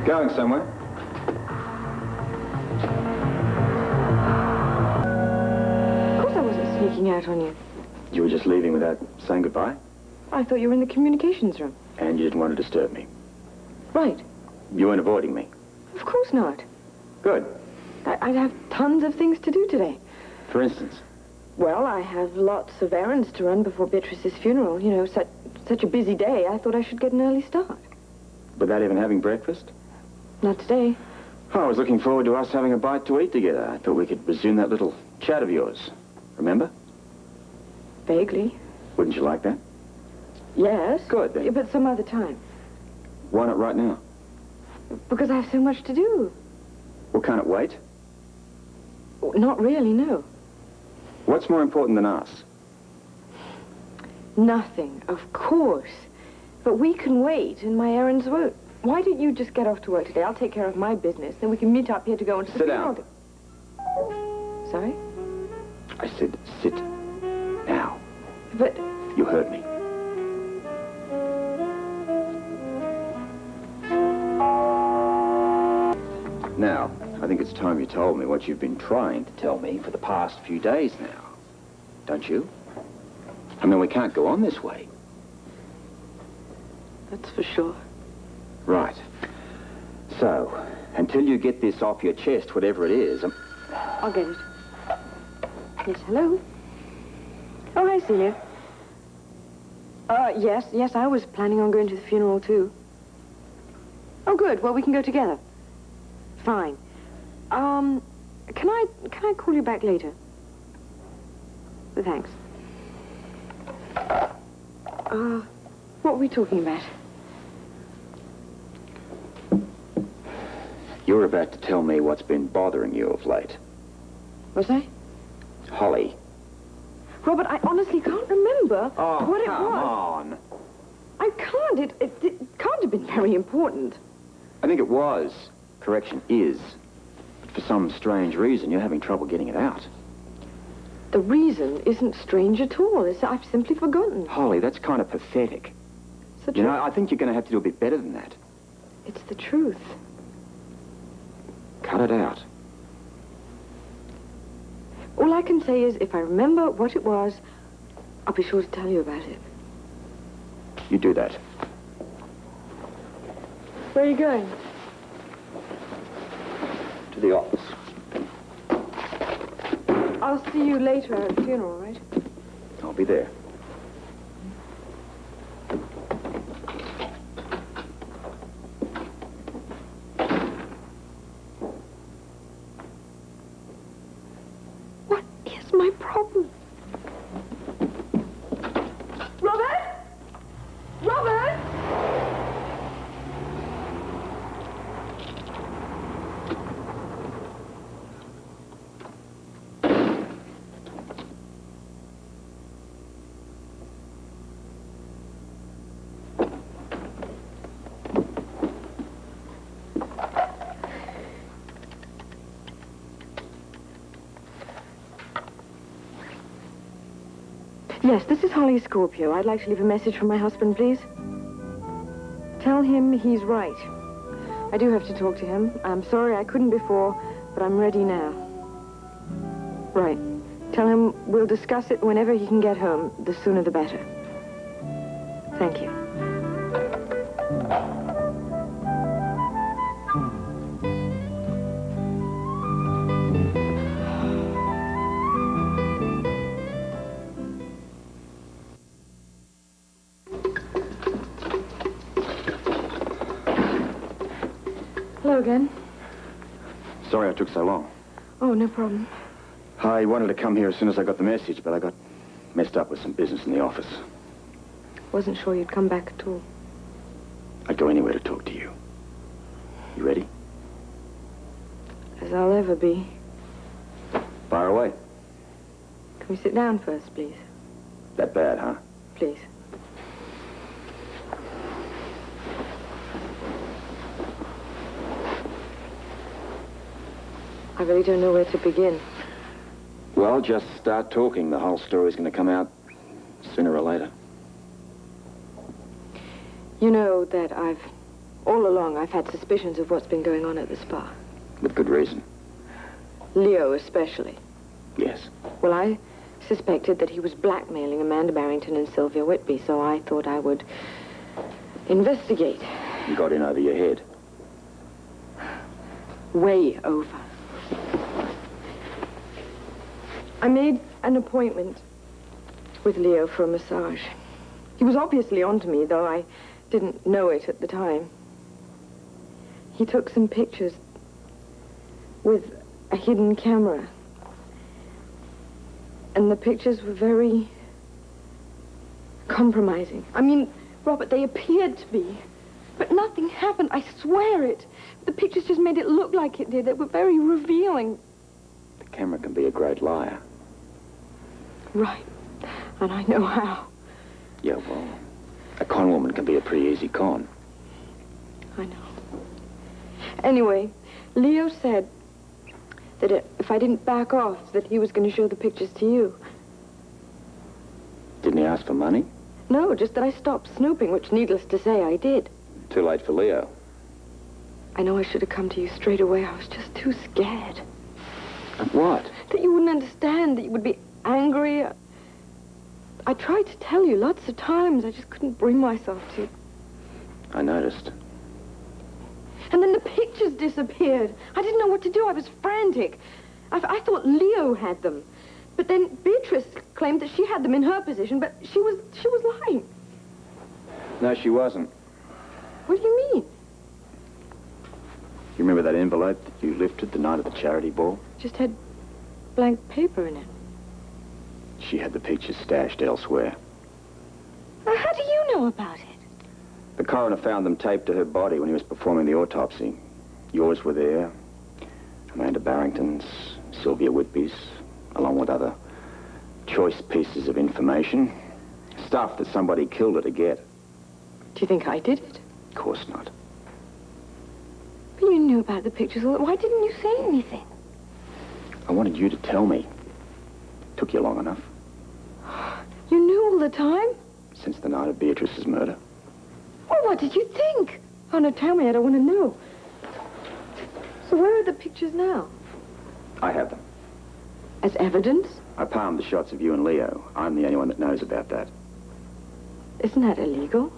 Going somewhere? Of course I wasn't sneaking out on you. You were just leaving without saying goodbye? I thought you were in the communications room. And you didn't want to disturb me. Right. You weren't avoiding me. Of course not. Good. I'd have tons of things to do today. For instance? Well, I have lots of errands to run before Beatrice's funeral. You know, such a busy day, I thought I should get an early start. Without even having breakfast? Not today. Oh, I was looking forward to us having a bite to eat together. I thought we could resume that little chat of yours. Remember? Vaguely. Wouldn't you like that? Yes. Good, then. Yeah, but some other time. Why not right now? Because I have so much to do. Well, can't it wait? Not really, no. What's more important than us? Nothing, of course. But we can wait, and my errands won't. Why don't you just get off to work today? I'll take care of my business. Then we can meet up here to go into the funeral. Sit down. Sorry? I said sit now. But... You heard me. Now, I think it's time you told me what you've been trying to tell me for the past few days now. Don't you? I mean, we can't go on this way. That's for sure. Right. So, until you get this off your chest, whatever it is, I'll get it. Yes, hello? Oh, hi, Celia. Yes, I was planning on going to the funeral, too. Oh, good. Well, we can go together. Fine. Can I call you back later? Thanks. What were we talking about? You're about to tell me what's been bothering you of late. Was I? Holly. Robert, I honestly can't remember what it was. Come on. I can't. It can't have been very important. I think it was. Correction, is. But for some strange reason, you're having trouble getting it out. The reason isn't strange at all. I've simply forgotten. Holly, that's kind of pathetic. It's the You truth. know, I think you're going to have to do a bit better than that. It's the truth. Cut it out. All I can say is, if I remember what it was, I'll be sure to tell you about it. You do that. Where are you going? To the office. I'll see you later at the funeral, right? I'll be there. What is my problem? Robert? Robert? Yes, this is Holly Scorpio. I'd like to leave a message for my husband, please. Tell him he's right. I do have to talk to him. I'm sorry I couldn't before, but I'm ready now. Right. Tell him we'll discuss it whenever he can get home. The sooner the better. Thank you. Hello again. Sorry I took so long. Oh, no problem. I wanted to come here as soon as I got the message, but I got messed up with some business in the office. Wasn't sure you'd come back at all. I'd go anywhere to talk to you. You ready? As I'll ever be. Fire away. Can we sit down first, please? That bad, huh? Please. I really don't know where to begin. Well, just start talking. The whole story's going to come out sooner or later. You know that I've All along, I've had suspicions of what's been going on at the spa. With good reason. Leo especially. Yes. Well, I suspected that he was blackmailing Amanda Barrington and Sylvia Whitby, so I thought I would investigate. You got in over your head. Way over. I made an appointment with Leo for a massage. He was obviously onto me, though I didn't know it at the time. He took some pictures with a hidden camera. And the pictures were very compromising. I mean, Robert, they appeared to be. But nothing happened, I swear it. The pictures just made it look like it did. They were very revealing. The camera can be a great liar. Right. And I know how. Yeah, well, a con woman can be a pretty easy con. I know. Anyway, Leo said that if I didn't back off, that he was going to show the pictures to you. Didn't he ask for money? No, just that I stopped snooping, which, needless to say, I did. Too late for Leo. I know I should have come to you straight away. I was just too scared. Of what? That you wouldn't understand, that you would be angry. I tried to tell you lots of times. I just couldn't bring myself to. I noticed. And then the pictures disappeared. I didn't know what to do. I was frantic. I thought Leo had them. But then Beatrice claimed that she had them in her position, but she was lying. No, she wasn't. What do you mean? You remember that envelope that you lifted the night of the charity ball? Just had blank paper in it. She had the pictures stashed elsewhere. Now, how do you know about it? The coroner found them taped to her body when he was performing the autopsy. Yours were there, Amanda Barrington's, Sylvia Whitby's, along with other choice pieces of information. Stuff that somebody killed her to get. Do you think I did it? Of course not. But you knew about the pictures. Why didn't you say anything? I wanted you to tell me. Took you long enough. You knew all the time? Since the night of Beatrice's murder. Well, what did you think? Oh, no, tell me. I don't want to know. So where are the pictures now? I have them. As evidence? I palmed the shots of you and Leo. I'm the only one that knows about that. Isn't that illegal?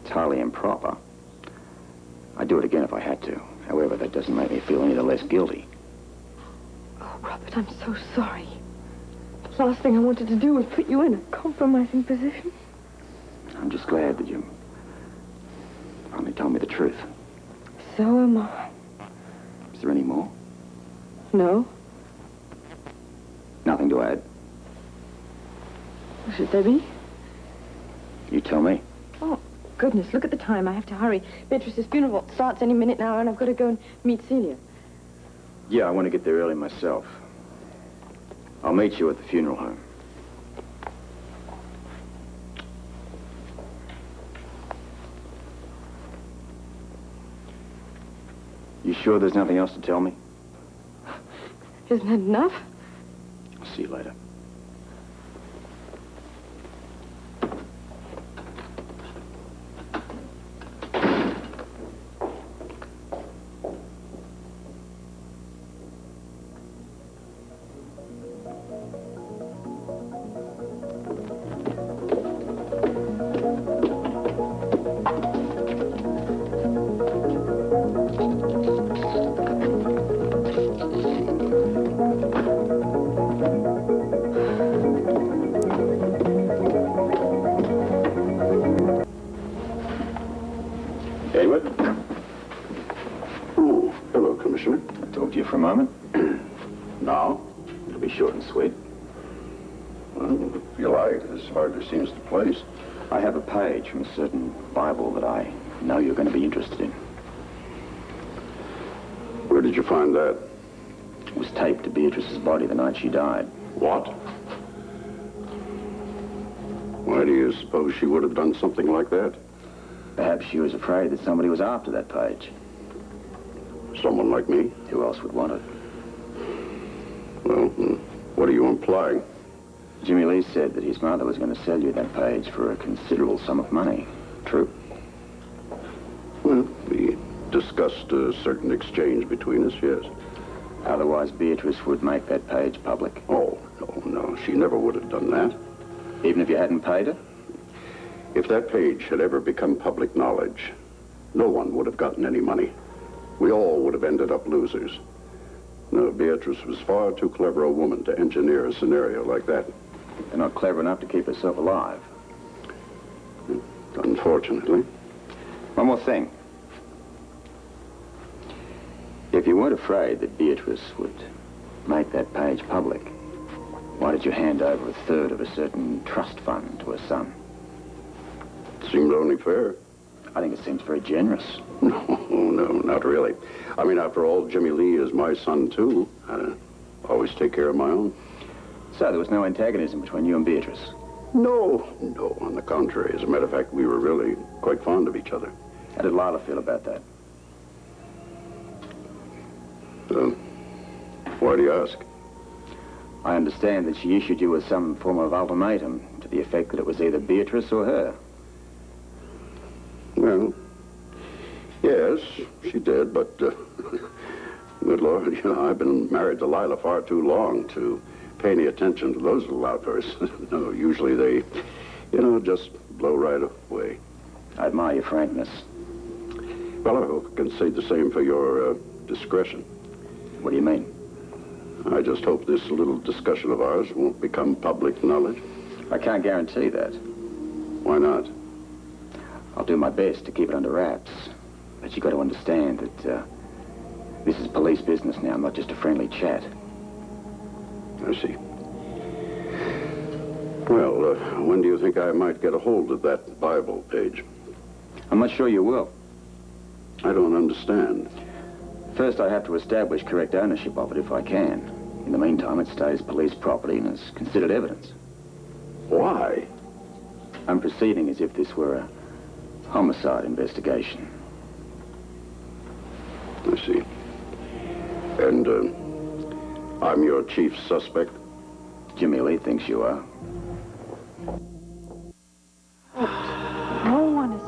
It's highly improper. I'd do it again if I had to. However, that doesn't make me feel any the less guilty. Oh, Robert, I'm so sorry. The last thing I wanted to do was put you in a compromising position. I'm just glad that you finally told me the truth. So am I. Is there any more? No? Nothing to add? Should there be? You tell me. Oh, goodness, look at the time. I have to hurry. Beatrice's funeral starts any minute now, and I've got to go and meet Celia. Yeah, I want to get there early myself. I'll meet you at the funeral home. You sure there's nothing else to tell me? Isn't that enough? I'll see you later. Edward? Oh, hello, Commissioner. Talk to you for a moment. Now? It'll be short and sweet. Well, if you like, this hardly seems the place. I have a page from a certain Bible that I know you're going to be interested in. Where did you find that? It was taped to Beatrice's body the night she died. What? Why do you suppose she would have done something like that? Perhaps she was afraid that somebody was after that page. Someone like me? Who else would want it? Well, what are you implying? Jimmy Lee said that his mother was going to sell you that page for a considerable sum of money. True? Well, discussed a certain exchange between us, yes. Otherwise, Beatrice would make that page public. Oh, no, she never would have done that. Even if you hadn't paid her? If that page had ever become public knowledge, no one would have gotten any money. We all would have ended up losers. No, Beatrice was far too clever a woman to engineer a scenario like that. They're not clever enough to keep herself alive. Unfortunately. One more thing. If you weren't afraid that Beatrice would make that page public, why did you hand over a third of a certain trust fund to her son? It seemed only fair. I think it seems very generous. No, not really. I mean, after all, Jimmy Lee is my son, too. I always take care of my own. So there was no antagonism between you and Beatrice? No, on the contrary. As a matter of fact, we were really quite fond of each other. How did Lila feel about that? Why do you ask? I understand that she issued you with some form of ultimatum to the effect that it was either Beatrice or her. Well, yes, she did, but, good Lord, I've been married to Lila far too long to pay any attention to those little outbursts. No, usually they, just blow right away. I admire your frankness. Well, I hope I can say the same for your discretion. What do you mean? I just hope this little discussion of ours won't become public knowledge. I can't guarantee that. Why not? I'll do my best to keep it under wraps. But you've got to understand that this is police business now, not just a friendly chat. I see. Well, when do you think I might get a hold of that Bible page? I'm not sure you will. I don't understand. First, I have to establish correct ownership of it if I can. In the meantime, it stays police property and is considered evidence. Why? I'm proceeding as if this were a homicide investigation. I see. And, I'm your chief suspect? Jimmy Lee thinks you are. No one is...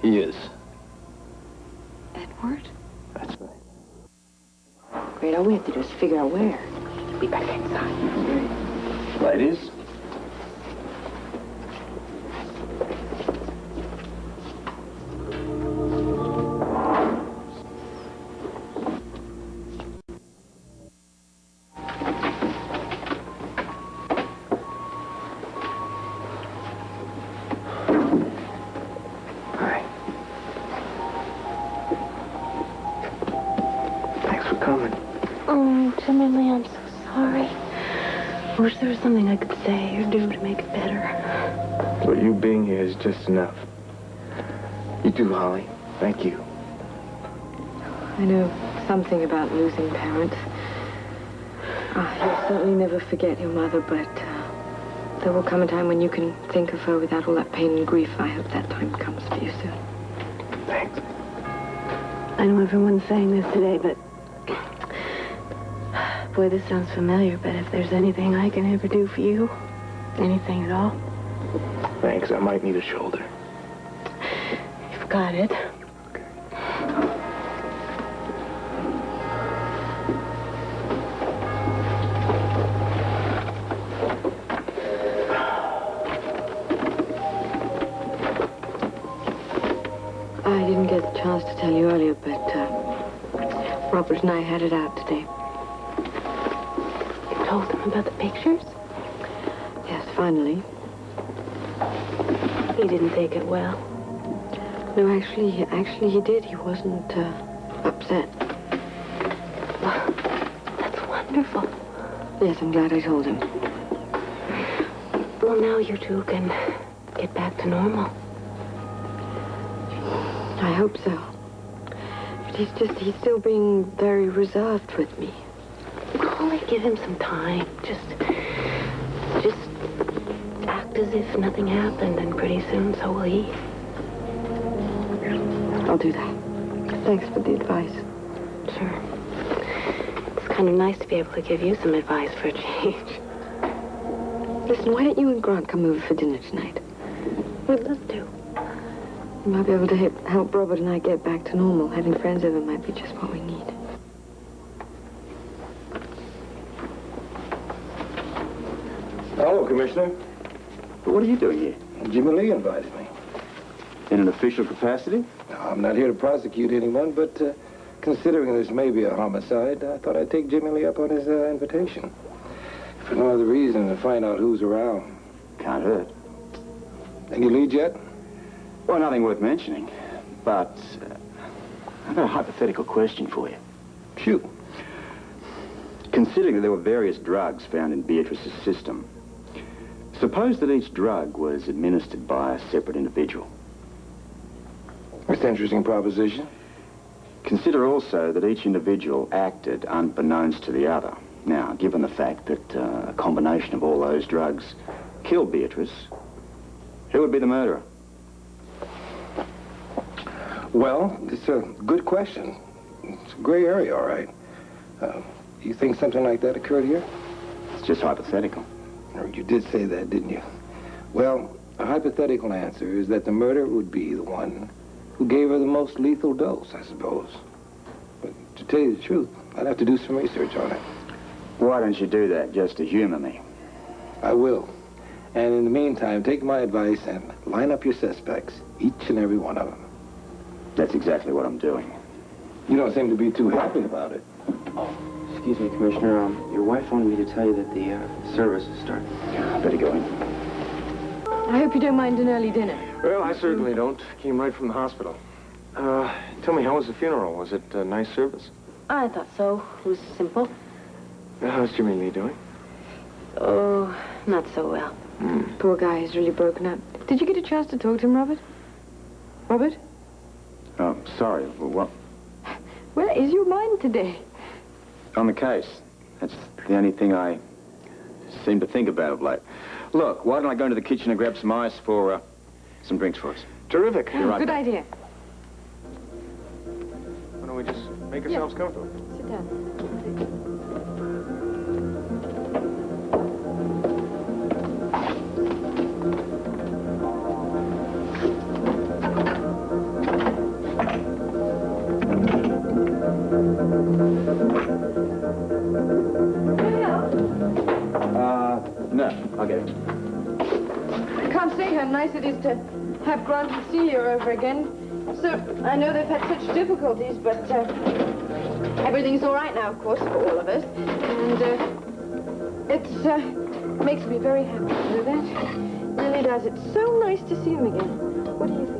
He is. Edward? That's right. Great, all we have to do is figure out where. Be back inside. Ladies? Oh, Jimmy Lee, I'm so sorry. I wish there was something I could say or do to make it better. But you being here is just enough. You too, Holly. Thank you. I know something about losing parents. You'll certainly never forget your mother, but there will come a time when you can think of her without all that pain and grief. I hope that time comes for you soon. Thanks. I know everyone's saying this today, but... Boy, this sounds familiar, but if there's anything I can ever do for you, anything at all... Thanks. I might need a shoulder. You've got it. I didn't get the chance to tell you earlier, but Robert and I had it out today. You told him about the pictures? Yes, finally. He didn't take it well. No, actually he did. He wasn't upset. That's wonderful. Yes, I'm glad I told him. Well, now you two can get back to normal. I hope so. But he's still being very reserved with me. Only give him some time. Just act as if nothing happened, and pretty soon so will he. I'll do that. Thanks for the advice. Sure. It's kind of nice to be able to give you some advice for a change. Listen, why don't you and Grant come over for dinner tonight? We'd love to. You might be able to help Robert and I get back to normal. Having friends over might be just what we need. Hello, Commissioner. But what are you doing here? Jimmy Lee invited me. In an official capacity? No, I'm not here to prosecute anyone, but considering this may be a homicide, I thought I'd take Jimmy Lee up on his invitation. For no other reason than to find out who's around. Can't hurt. Any leads yet? Well, nothing worth mentioning. But I've got a hypothetical question for you. Shoot. Considering that there were various drugs found in Beatrice's system, suppose that each drug was administered by a separate individual. That's an interesting proposition. Consider also that each individual acted unbeknownst to the other. Now, given the fact that a combination of all those drugs killed Beatrice, who would be the murderer? Well, it's a good question. It's a gray area, all right. You think something like that occurred here? It's just hypothetical. You did say that, didn't you? Well, a hypothetical answer is that the murderer would be the one who gave her the most lethal dose, I suppose. But to tell you the truth, I'd have to do some research on it. Why don't you do that just to humor me? I will. And in the meantime, take my advice and line up your suspects, each and every one of them. That's exactly what I'm doing. You don't seem to be too happy about it. Excuse me, Commissioner. Your wife wanted me to tell you that the service is starting. I better go in. I hope you don't mind an early dinner. Well, I certainly don't. Came right from the hospital. Tell me, how was the funeral? Was it a nice service? I thought so. It was simple. How's Jimmy Lee doing? Oh, not so well. Poor guy, he's really broken up. Did you get a chance to talk to him, Robert? Robert? Oh, sorry. What? Where is your mind today? On the case. That's the only thing I seem to think about of late. Look, why don't I go into the kitchen and grab some ice for some drinks for us? Terrific. You're right Good back. idea. Why don't we just make ourselves comfortable? Sit down. No, I'll get it. I can't say how nice it is to have Grant and Celia over again. So, I know they've had such difficulties, but everything's all right now, of course, for all of us. And it makes me very happy to know that. It really does. It's so nice to see him again. What do you think?